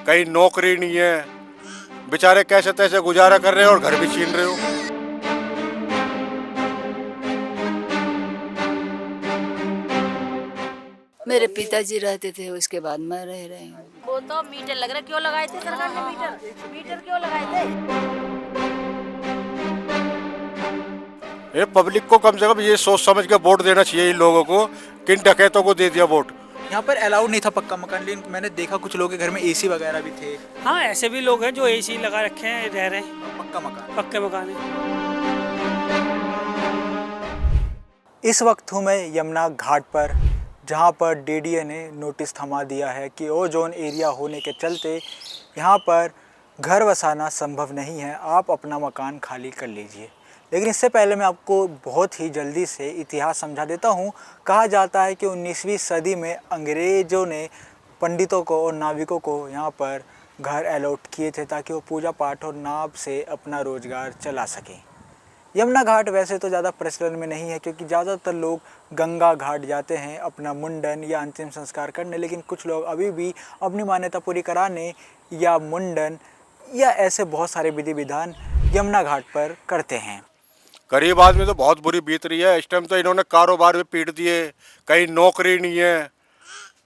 कहीं नौकरी नहीं है, बेचारे कैसे तैसे गुजारा कर रहे हो और घर भी छीन रहे हो। मेरे पिताजी रहते थे, उसके बाद मैं रह रही हूँ। वो तो मीटर लग रहा, क्यों लगाए थे सरकार ने मीटर? मीटर क्यों लगाए थे? ये पब्लिक को कम से कम ये सोच समझ के वोट देना चाहिए इन लोगों को। किन डकैतों को दे दिया वोट। यहाँ पर अलाउड नहीं था पक्का मकान, लेकिन मैंने देखा कुछ लोगों के घर में एसी वगैरह भी थे। हाँ, ऐसे भी लोग हैं जो एसी लगा रखे हैं, रह रहे हैं, पक्का मकान। पक्के मकान है। इस वक्त हूँ मैं यमुना घाट पर, जहाँ पर डीडीए ने नोटिस थमा दिया है कि ओजोन एरिया होने के चलते यहाँ पर घर बसाना संभव नहीं है, आप अपना मकान खाली कर लीजिए। लेकिन इससे पहले मैं आपको बहुत ही जल्दी से इतिहास समझा देता हूँ। कहा जाता है कि 19वीं सदी में अंग्रेज़ों ने पंडितों को और नाविकों को यहाँ पर घर अलॉट किए थे ताकि वो पूजा पाठ और नाव से अपना रोज़गार चला सकें। यमुना घाट वैसे तो ज़्यादा प्रचलन में नहीं है, क्योंकि ज़्यादातर लोग गंगा घाट जाते हैं अपना मुंडन या अंतिम संस्कार करने, लेकिन कुछ लोग अभी भी अपनी मान्यता पूरी कराने या मुंडन या ऐसे बहुत सारे विधि विधान यमुना घाट पर करते हैं। गरीब आदमी तो बहुत बुरी बीत रही है। इस टाइम तो इन्होंने कारोबार भी पीट दिए, कहीं नौकरी नहीं है,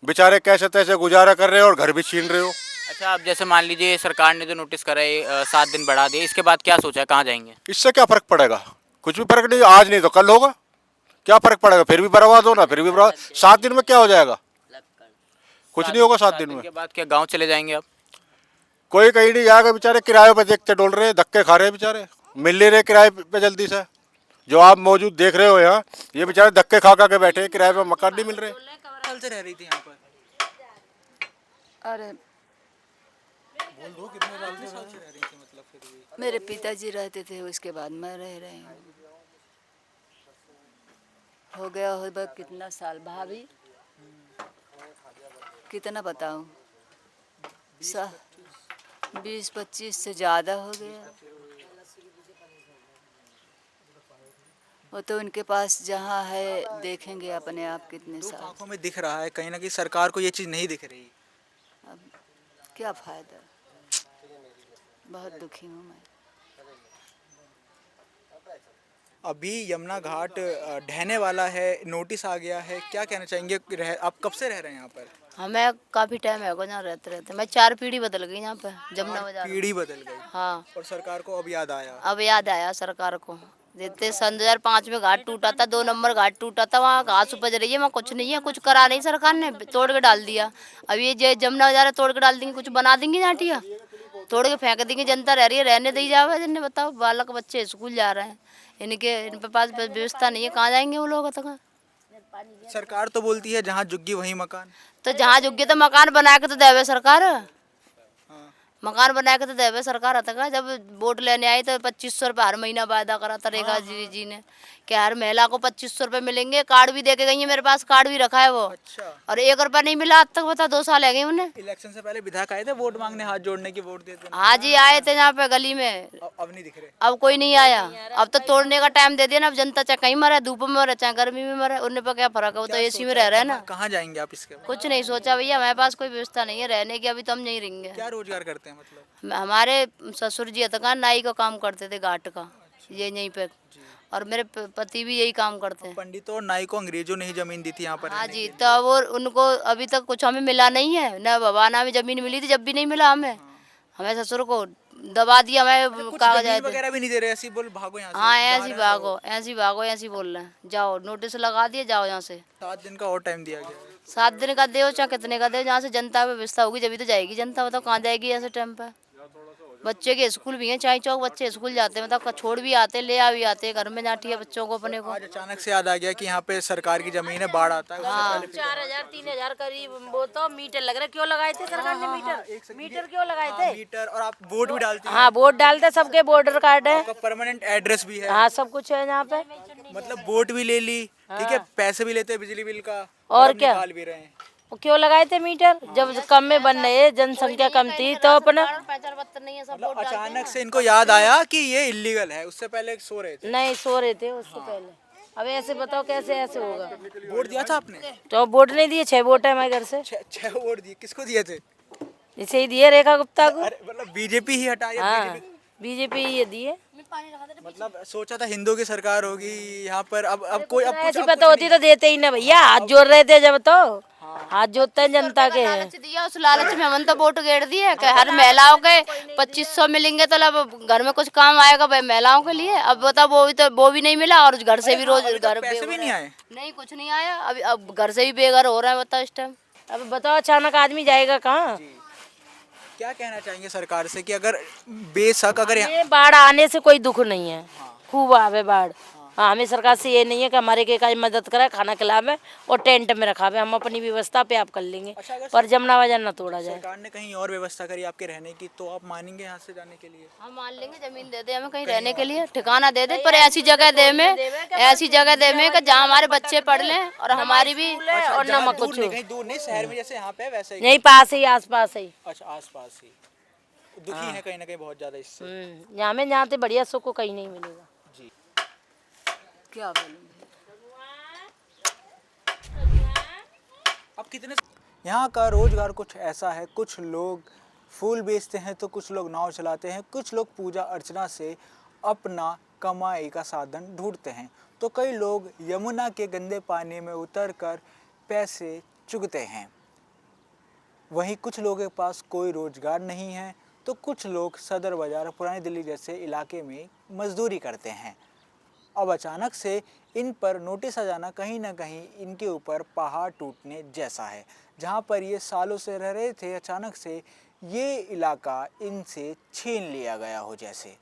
बेचारे कैसे तैसे गुजारा कर रहे हो और घर भी छीन रहे हो। अच्छा, अब जैसे मान लीजिए सरकार ने जो नोटिस करा है 7 दिन बढ़ा दिए, इसके बाद क्या सोचा है, कहाँ जाएंगे? इससे क्या फर्क पड़ेगा? कुछ भी फर्क नहीं, आज नहीं तो कल होगा। क्या फर्क पड़ेगा? फिर भी बर्बाद हो ना, फिर भी बर्बाद। 7 दिन में क्या हो जाएगा? कुछ नहीं होगा 7 दिन में। के बाद क्या गाँव चले जाएंगे आप? कोई कहीं नहीं जाएगा, बेचारे किराए पे देखते डोल रहे हैं, धक्के खा रहे हैं बेचारे, मिल नहीं रहे किराए पे जल्दी से। जो आप मौजूद देख रहे हो यहाँ, ये बेचारे धक्के खा खा के बैठे हैं, किराए पे मकान नहीं मिल रहे। साल से रह रही थी यहाँ पर? अरे बोल दो कितने साल से रह रही थी, मतलब फिर भी। मेरे पिताजी रहते थे, उसके बाद मैं रह रही हूँ। हो गया होगा कितना साल भाभी, कितना बताऊँ, 20-25 से ज़्यादा हो गया। वो तो उनके पास जहाँ है, देखेंगे अपने आप कितने दुख साल। आंखों में दिख रहा है, कहीं ना कहीं सरकार को ये चीज़ नहीं दिख रही। अब क्या फ़ायदा, बहुत दुखी हूँ मैं। अभी यमुना घाट ढहने वाला है, नोटिस आ गया है, क्या कहना चाहेंगे? आप कब से रह रहे हैं यहाँ पर? हमें काफी टाइम है यहाँ रहते रहते, मैं 4 पीढ़ी बदल गई यहाँ पे जमुना बाजार। पीढ़ी बदल गई। हाँ, और सरकार को अब याद आया। अब याद आया सरकार को। देते सन 2005 में घाट टूटा था, 2 नंबर घाट टूटा था, वहाँ घास उपज रही है, वहाँ कुछ नहीं है, कुछ करा नहीं सरकार ने, तोड़ के डाल दिया। अब ये जमुना बाजार तोड़ के डाल देंगे, कुछ बना देंगे जाटिया, तोड़ के फेंक देंगे। जनता रह रही है, रहने दी जावे। जिन्हें बताओ, बालक बच्चे स्कूल जा रहे हैं, इन पे पास व्यवस्था नहीं है, कहाँ जाएंगे वो लोग? तक सरकार तो बोलती है जहाँ झुग्गी वहीं मकान। तो जहाँ जुगे तो मकान बना के तो देवे सरकार, मकान बना के तो देवे सरकार। आता जब वोट लेने आई तो 2500 रुपये हर महीना वायदा करा था रेखा जी ने कि हर महिला को 2500 रुपये मिलेंगे। कार्ड भी दे के गई है, मेरे पास कार्ड भी रखा है वो। अच्छा। और 1 रुपया नहीं मिला आज तक, बता 2 साल है गए उन्हें। इलेक्शन से पहले विधायक आए थे वोट मांगने, हाथ जोड़ने की, वोट देते। हाँ जी, आए थे यहाँ पे गली में। अब नहीं दिख रहे। अब कोई नहीं आया, अब तो तोड़ने का टाइम दे दिया ना। अब जनता चाहे कहीं मरे, धूप में मरे चाहे गर्मी में मरे, उनने पर क्या फर्क है? वो तो एसी में रह रहे हैं ना। कहाँ जाएंगे आप इसके बाद? कुछ नहीं सोचा भैया, हमारे पास कोई व्यवस्था नहीं है रहने की, अभी तो हम नहीं रहेंगे। क्या रोजगार करते हैं मतलब? हमारे ससुर जी तक नाई का काम करते थे घाट का, ये यहीं पे। और मेरे पति भी यही काम करते हैं। पंडितों और नाई को अंग्रेजों ने ही जमीन दी थी यहाँ पर हाँ रहने जी, के लिए। तो वो उनको अभी तक कुछ हमें मिला नहीं है, न बाबा ना हमें जमीन मिली थी, जब भी नहीं मिला हमें। हमें ससुर को दबा दिया, हमें कुछ कागज जमीन आए थे। वगैरह भी नहीं दे रहे, ऐसे ही बोल भागो यहाँ से। हाँ, जहाँ ऐसी रहना है भागो, ऐसी भागो, ऐसी बोल रहे हैं, जाओ नोटिस लगा दिए, जाओ यहाँ से। 7 दिन का और टाइम दिया गया है। 7 दिन का दे चाहे कितने का दे, जहाँ से जनता पे व्यवस्था होगी जब तो जाएगी जनता। बताओ कहाँ जाएगी ऐसे टाइम पे? बच्चे के स्कूल भी हैं, चाई चौक बच्चे स्कूल जाते हैं, मतलब छोड़ भी आते, ले आ भी आते, घर में जाती है बच्चों को अपने को। आज अचानक से याद आ गया कि यहाँ पे सरकार की जमीन है, बाढ़ आता है। हाँ, 4000-3000 करीब वो तो मीटर लग रहा, क्यों लगाए थे सरकार ने मीटर? मीटर क्यों लगाए थे? मीटर, और आप वोट भी डालते हैं? हाँ, वोट डालते, सबके वोटर कार्ड है। आपका परमानेंट एड्रेस भी है? हाँ, सब कुछ है यहाँ पे। मतलब वोट भी ले ली, ठीक है, पैसे भी लेते हैं बिजली बिल का, और अब क्या? निकाल भी रहे हैं। वो क्यों लगाए थे मीटर? जब कम में बन रहे, जनसंख्या कम थी तो अपना। मतलब अचानक से इनको याद आया कि ये इलीगल है, उससे पहले सो रहे थे? नहीं सो रहे थे उससे पहले। अब ऐसे बताओ कैसे ऐसे होगा? वोट दिया था आपने? तो वोट नहीं दिए, 6 वोट है हमारे घर से। 6 वोट दिए, किसको दिए थे? इसे ही दिए रेखा गुप्ता को। अरे मतलब बीजेपी ही हटा या हाँ BJP? बीजेपी ये दिए। मतलब सोचा था हिंदू की सरकार होगी यहाँ पर, अब कोई अब कुछ ऐसी अब पता कुछ होती तो देते ही ना भैया, हाथ जोड़ रहे थे जब तो, हाथ जोड़ते हैं जनता के। लालच दिया, उस लालच में हमने तो वोट गेड़ दिए कि हर महिलाओं के 2500 मिलेंगे तो अब घर में कुछ काम आएगा भाई महिलाओं के लिए। अब बता वो भी नहीं मिला और घर से भी रोज अभी तक घर पैसे भी नहीं आए। नहीं कुछ नहीं आया अभी। अब घर से भी बेघर हो रहा है बताओ इस टाइम। अब बताओ अचानक आदमी जाएगा कहाँ। क्या कहना चाहेंगे सरकार से कि अगर बेशक अगर यहाँ ये बाढ़ आने से कोई दुख नहीं है, खूब आवे बाढ़। हाँ हमें सरकार से ये नहीं है कि हमारे के का मदद करे, खाना खिलावे और टेंट में रखावे, हम अपनी व्यवस्था पे आप कर लेंगे, पर जमना वजन ना तोड़ा जाए। सरकार ने कहीं और व्यवस्था करी आपके रहने की तो आप मानेंगे यहाँ से जाने के लिए? हम मान लेंगे, जमीन दे दे हमें कहीं रहने के लिए, ठिकाना दे दे, पर ऐसी जगह दे में, ऐसी जगह दे में कि जहाँ हमारे बच्चे पढ़ लें और हमारी भी और जहाँ नमक दूर कुछ नहीं, कहीं दूर नहीं, शहर में जैसे यहाँ पे वैसे ही? यहीं पास ही, आस पास ही। अच्छा आसपास ही। दुखी है कहीं ना कहीं बहुत ज्यादा इससे। यहाँ में जहाँ से बढ़िया सुख को कहीं नहीं मिलेगा। जी क्या बोलूँ। अब कितने यहाँ का रोजगार कुछ ऐसा है, कुछ लोग फूल बेचते हैं तो कुछ लोग नाव चलाते हैं, कुछ लोग पूजा अर्चना से अपना कमाई का साधन ढूंढते हैं, तो कई लोग यमुना के गंदे पानी में उतरकर पैसे चुगते हैं। वहीं कुछ लोगों के पास कोई रोजगार नहीं है तो कुछ लोग सदर बाजार पुरानी दिल्ली जैसे इलाके में मजदूरी करते हैं। अब अचानक से इन पर नोटिस आ जाना कहीं ना कहीं इनके ऊपर पहाड़ टूटने जैसा है। जहां पर ये सालों से रह रहे थे, अचानक से ये इलाका इनसे छीन लिया गया हो जैसे।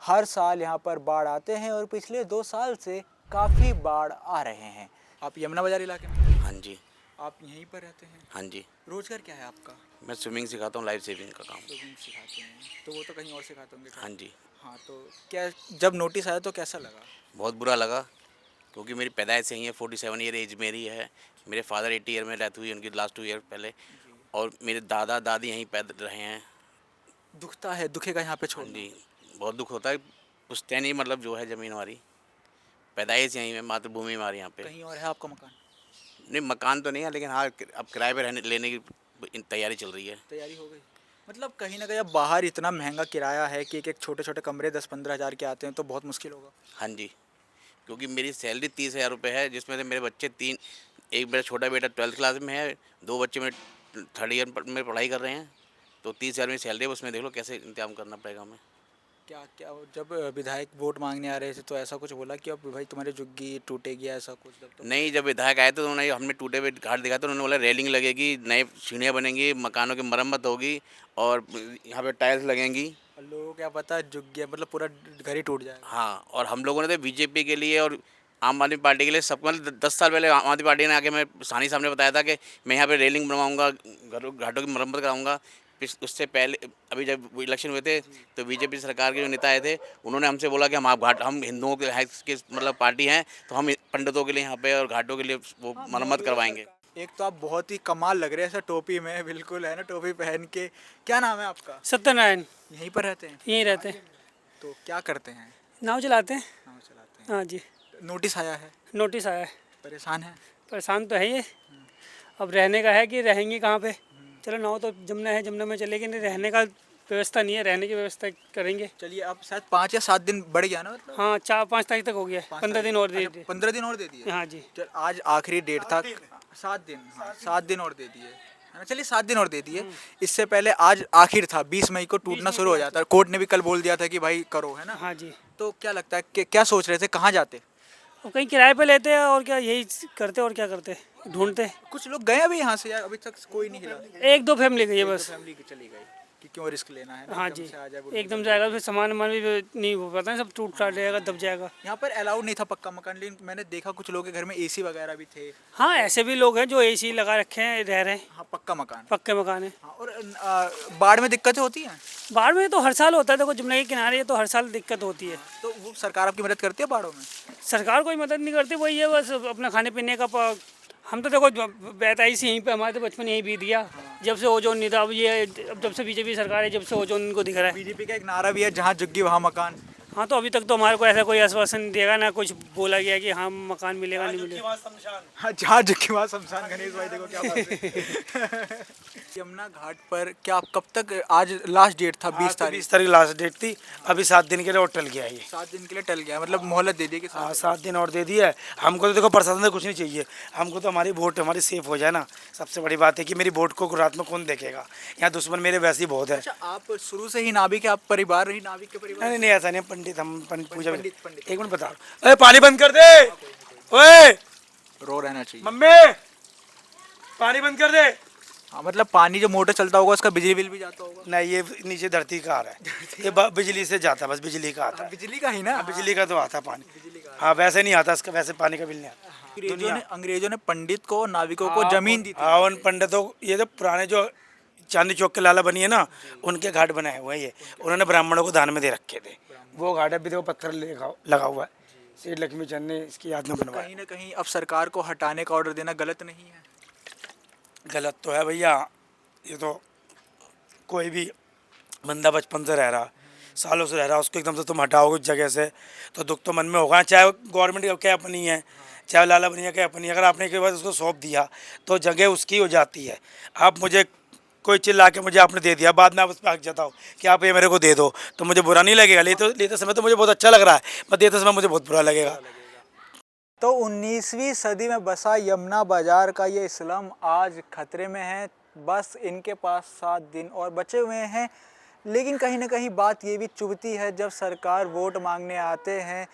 हर साल यहाँ पर बाढ़ आते हैं और पिछले 2 साल से काफ़ी बाढ़ आ रहे हैं। आप यमुना बाजार इलाके में? हाँ जी। आप यहीं पर रहते हैं? हाँ जी। रोजगार क्या है आपका? मैं स्विमिंग सिखाता हूँ, लाइफ सेविंग का काम। स्विमिंग सिखाते हैं तो वो तो कहीं और सिखाते होंगे। हाँ जी। हाँ तो क्या जब नोटिस आया तो कैसा लगा? बहुत बुरा लगा क्योंकि मेरी पैदाइश यहीं है, 47 ईयर एज मेरी है। मेरे फादर 80 ईयर में डेथ हुई उनकी लास्ट 2 ईयर पहले, और मेरे दादा दादी यहीं पैदा रहे हैं। दुखता है, दुखेगा यहाँ पे हाँ छोड़ना। जी, बहुत दुख होता है। पुश्तैनी नहीं, मतलब जो है ज़मीन हमारी पैदाइश यहीं है, मातृभूमि हमारी यहाँ पे। कहीं और है आपका मकान? नहीं, मकान तो नहीं है, लेकिन हाँ अब किराए पे रहने लेने की तैयारी चल रही है। तैयारी हो गई? मतलब कहीं ना कहीं अब बाहर इतना महंगा किराया है कि एक छोटे छोटे कमरे 10-15 हज़ार के आते हैं तो बहुत मुश्किल होगा। हाँ जी, क्योंकि मेरी सैलरी 30,000 रुपये है, जिसमें से मेरे बच्चे 3, एक मेरा छोटा बेटा 12th क्लास में है, 2 बच्चे मेरे 3rd ईयर में पढ़ाई कर रहे हैं, तो 30,000 मेरी सैलरी है, उसमें देख लो कैसे इंतजाम करना पड़ेगा हमें। क्या क्या जब विधायक वोट मांगने आ रहे थे तो ऐसा कुछ बोला कि अब भाई तुम्हारी झुग्गी टूटेगी ऐसा कुछ? जब तो नहीं, जब विधायक आए थे तो उन्होंने हमने टूटे हुए घाट दिखाया, तो उन्होंने बोला रेलिंग लगेगी, नए सीढ़ियाँ बनेंगी, मकानों की मरम्मत होगी और यहाँ पे टाइल्स लगेंगी। लोगों को क्या पता झुग्गी मतलब पूरा घर ही टूट जाएगा। हाँ, और हम लोगों ने तो बीजेपी के लिए और आम आदमी पार्टी के लिए सबको, मतलब 10 साल पहले आम आदमी पार्टी ने आके मैं सानी साहब ने बताया था कि मैं यहाँ पे रेलिंग बनवाऊंगा, घाटों की मरम्मत कराऊंगा। उससे पहले अभी जब इलेक्शन हुए थे तो बीजेपी सरकार के जो नेता आए थे, उन्होंने हमसे बोला कि हम हिंदुओं के मतलब पार्टी हैं, तो हम पंडितों के लिए यहाँ पे और घाटों के लिए वो मरम्मत करवाएंगे। एक तो आप बहुत ही कमाल लग रहे हैं ऐसा टोपी में, बिल्कुल है ना, टोपी पहन के। क्या नाम है आपका? सत्यनारायण। यहीं पर रहते हैं? यहीं रहते हैं, तो क्या करते हैं? नाव चलाते हैं। नाव चलाते हैं। हाँ जी। नोटिस आया है? नोटिस आया है। परेशान है? परेशान तो है ये, अब रहने का है कि रहेंगे कहाँ पे। चलो नाव तो जमुना है, जमुना में चलेगी, नहीं रहने का व्यवस्था नहीं है, रहने की व्यवस्था करेंगे। चलिए अब शायद 5 या 7 दिन बढ़ गया ना मतलब? हाँ 4-5 तारीख तक हो गया, 15 दिन और दे दिए। 15 दिन और दे दिए? हाँ जी। चल आज आखिरी डेट था। 7 दिन, हाँ 7 दिन और दे दिए है ना। चलिए 7 दिन और दे दिए। इससे पहले आज आखिर था, 20 मई को टूटना शुरू हो जाता है। कोर्ट ने भी कल बोल दिया था कि भाई करो, है ना। हाँ जी। तो क्या लगता है कि क्या सोच रहे थे, कहाँ जाते? और कहीं किराए पे लेते हैं और क्या, यही करते और क्या करते, ढूंढते। कुछ लोग गए अभी यहाँ से या अभी तक कोई नहीं हिला? 1-2 फैमिली गई है बस। फैमिली की चली गई कि क्यों रिस्क लेना है ना, हाँ एकदम जी, से आ जाए, एकदम जाएगा, फिर सामान वामान भी नहीं हो पाता है, सब टूट टाट जाएगा, दब जाएगा। यहाँ पर अलाउड नहीं था पक्का मकान, लेकिन मैंने देखा कुछ लोगों के घर में एसी वगैरह भी थे। हाँ ऐसे भी लोग हैं जो एसी लगा रखे हैं, रह रहे हैं। हाँ पक्का मकान, पक्के मकान है। हाँ। और बाढ़ में दिक्कतें होती हैं? बाढ़ में तो हर साल होता है, देखो जमुना के किनारे है तो हर साल दिक्कत होती है। तो वो सरकार आपकी मदद करती है बाढ़ों में? सरकार कोई मदद नहीं करती, वही है बस अपना खाने पीने का हम तो देखो पैदाइश यहीं पे, हमारे तो बचपन यहीं बीत गया, जब से ओजोन नहीं था। अब ये अब जब से बीजेपी सरकार है, जब से ओजोन इनको दिख रहा है। बीजेपी का एक नारा भी है, जहाँ झुग्गी वहाँ मकान। हाँ, तो अभी तक तो हमारे को ऐसा कोई आश्वासन नहीं देगा, ना कुछ बोला गया कि हाँ मकान मिलेगा नहीं मिलेगा। हाँ, जहाँ के बाद शमशान। गणेश भाई देखो क्या बात है। यमुना घाट पर क्या आप कब तक, आज लास्ट डेट था 20 तारीख, 20 तारीख लास्ट डेट थी। अभी 7 दिन के लिए और टल गया ये। 7 दिन के लिए टल गया, मतलब मोहलत दे दी कि हाँ 7 दिन और दे दिया है। हमको तो देखो प्रशासन से कुछ नहीं चाहिए, हमको तो हमारी वोट हमारी सेफ हो जाए ना। सबसे बड़ी बात है कि मेरी वोट को रात में कौन देखेगा, यहाँ दुश्मन मेरे वैसे ही बहुत है। अच्छा, आप शुरू से ही नाभिक है, आप परिवार ही नाभिक के परिवार? नहीं नहीं ऐसा नहीं, पंडित हम पूजा। पंडित। एक मिनट बता, अरे पानी बंद कर दे, ओए रो रहना चाहिए। मम्मी पानी बंद कर दे। हाँ, मतलब पानी जो मोटर चलता होगा उसका बिजली बिल भी जाता होगा? नहीं ये नीचे धरती का आ रहा है, ये बिजली से जाता है, बस बिजली का आता है। बिजली का ही ना? बिजली का तो आता है पानी। हाँ वैसे नहीं आता इसका, वैसे पानी का बिल नहीं आता। अंग्रेजों ने पंडित को, नाविकों को जमीन दी थी। हाँ उन पंडितों, ये तो पुराने जो चांदी चौक के लाला बनी है ना, उनके घाट बनाए हुए हैं ये, उन्होंने ब्राह्मणों को दान में दे रखे थे। वो घाट अभी देखो पत्थर लगा हुआ है, सेठ लक्ष्मी चंद ने इसकी याद में बनवाया। कहीं ना कहीं अब सरकार को हटाने का ऑर्डर देना गलत नहीं है? गलत तो है भैया, ये तो कोई भी बंदा बचपन से रह रहा, सालों से रह रहा, उसको एकदम से तुम हटाओगे उस जगह से तो दुख तो मन में होगा। चाहे गवर्नमेंट क्या अपनी है, चाहे लाला बनिया क्या अपनी, अगर आपने एक बार उसको सौंप दिया तो जगह उसकी हो जाती है। आप मुझे कोई चिल्ला के मुझे आपने दे दिया, बाद में आप उस पर हक जताओ कि आप ये मेरे को दे दो, तो मुझे बुरा नहीं लगेगा। लेते समय तो मुझे बहुत अच्छा लग रहा है, पर देते समय मुझे बहुत बुरा लगेगा। तो 19वीं सदी में बसा यमुना बाजार का ये स्लम आज खतरे में है। बस इनके पास 7 दिन और बचे हुए हैं, लेकिन कहीं ना कहीं बात ये भी चुभती है, जब सरकार वोट मांगने आते हैं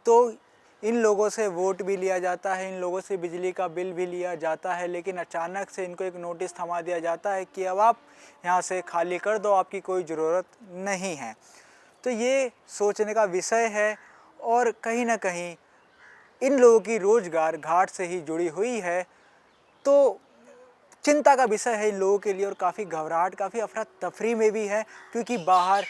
तो इन लोगों से वोट भी लिया जाता है, इन लोगों से बिजली का बिल भी लिया जाता है, लेकिन अचानक से इनको एक नोटिस थमा दिया जाता है कि अब आप यहाँ से खाली कर दो, आपकी कोई ज़रूरत नहीं है। तो ये सोचने का विषय है और कहीं ना कहीं इन लोगों की रोज़गार घाट से ही जुड़ी हुई है, तो चिंता का विषय है इन लोगों के लिए और काफ़ी घबराहट, काफ़ी अफरा तफरी में भी है, क्योंकि बाहर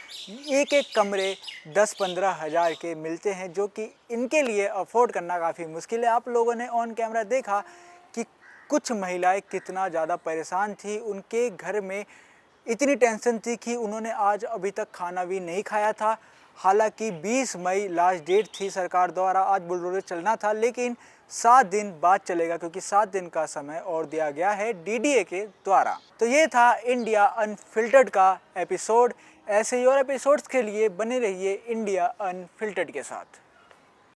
एक एक कमरे 10-15 हज़ार के मिलते हैं, जो कि इनके लिए अफोर्ड करना काफ़ी मुश्किल है। आप लोगों ने ऑन कैमरा देखा कि कुछ महिलाएं कितना ज़्यादा परेशान थी, उनके घर में इतनी टेंशन थी कि उन्होंने आज अभी तक खाना भी नहीं खाया था। हालांकि 20 मई लास्ट डेट थी सरकार द्वारा, आज बुलडोजर चलना था, लेकिन 7 दिन बाद चलेगा, क्योंकि 7 दिन का समय और दिया गया है DDA के द्वारा। तो ये था इंडिया अनफिल्टर्ड का एपिसोड। ऐसे ही और एपिसोड्स के लिए बने रहिए इंडिया अनफिल्टर्ड के साथ।